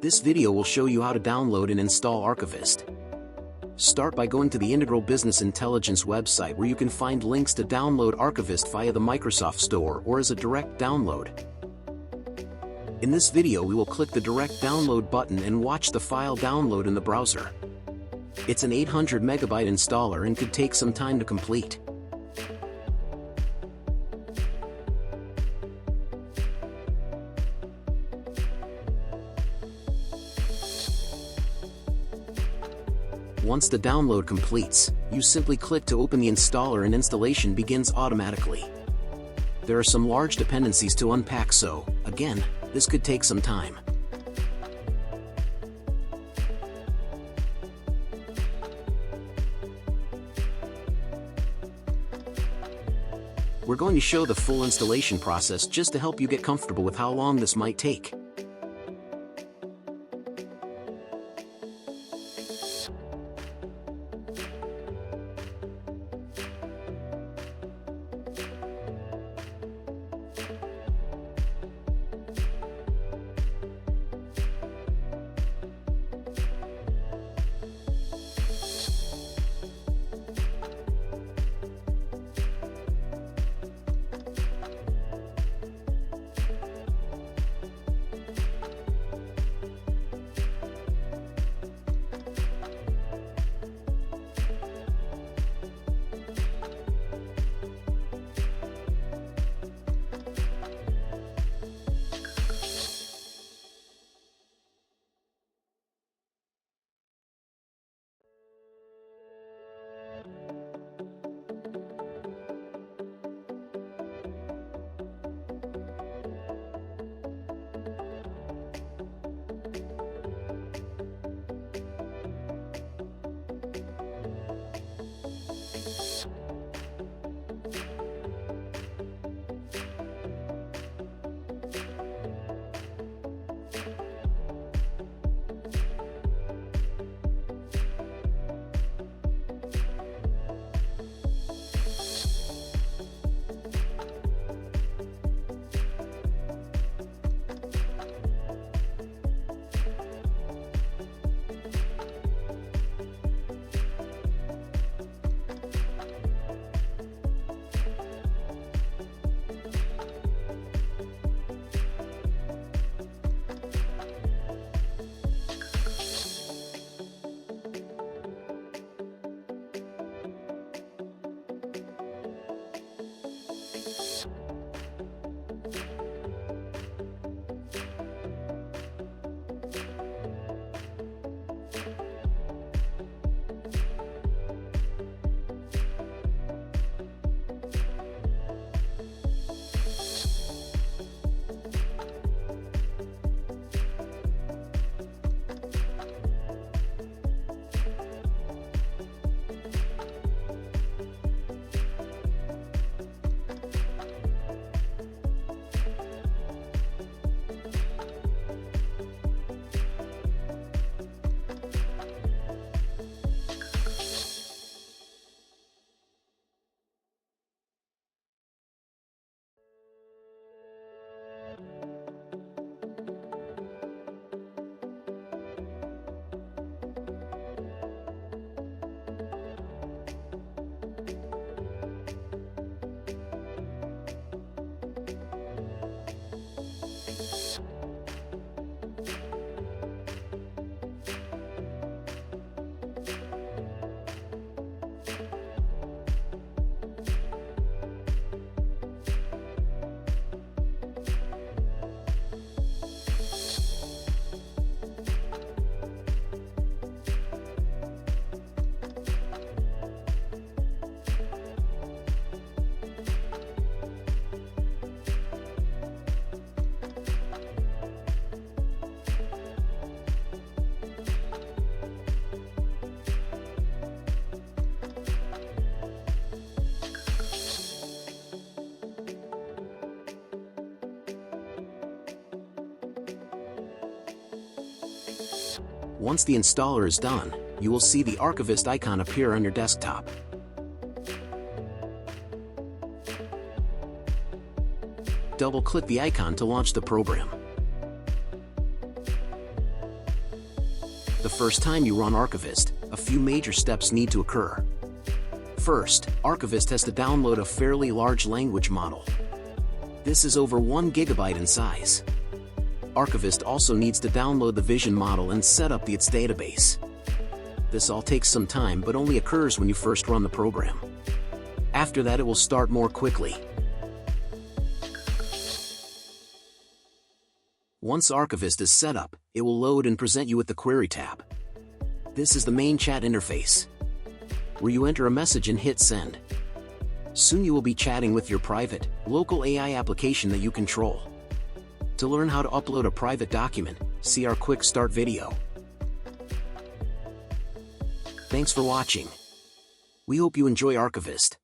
This video will show you how to download and install Archivist. Start by going to the Integral Business Intelligence website where you can find links to download Archivist via the Microsoft Store or as a direct download. In this video we will click the direct download button and watch the file download in the browser. It's an 800 megabyte installer and could take some time to complete. Once the download completes, you simply click to open the installer and installation begins automatically. There are some large dependencies to unpack, so, again, this could take some time. We're going to show the full installation process just to help you get comfortable with how long this might take. Once the installer is done, you will see the Archivist icon appear on your desktop. Double-click the icon to launch the program. The first time you run Archivist, a few major steps need to occur. First, Archivist has to download a fairly large language model. This is over 1 GB in size. Archivist also needs to download the vision model and set up its database. This all takes some time but only occurs when you first run the program. After that, it will start more quickly. Once Archivist is set up, it will load and present you with the Query tab. This is the main chat interface, where you enter a message and hit send. Soon you will be chatting with your private, local AI application that you control. To learn how to upload a private document, see our quick start video. Thanks for watching. We hope you enjoy Archivist.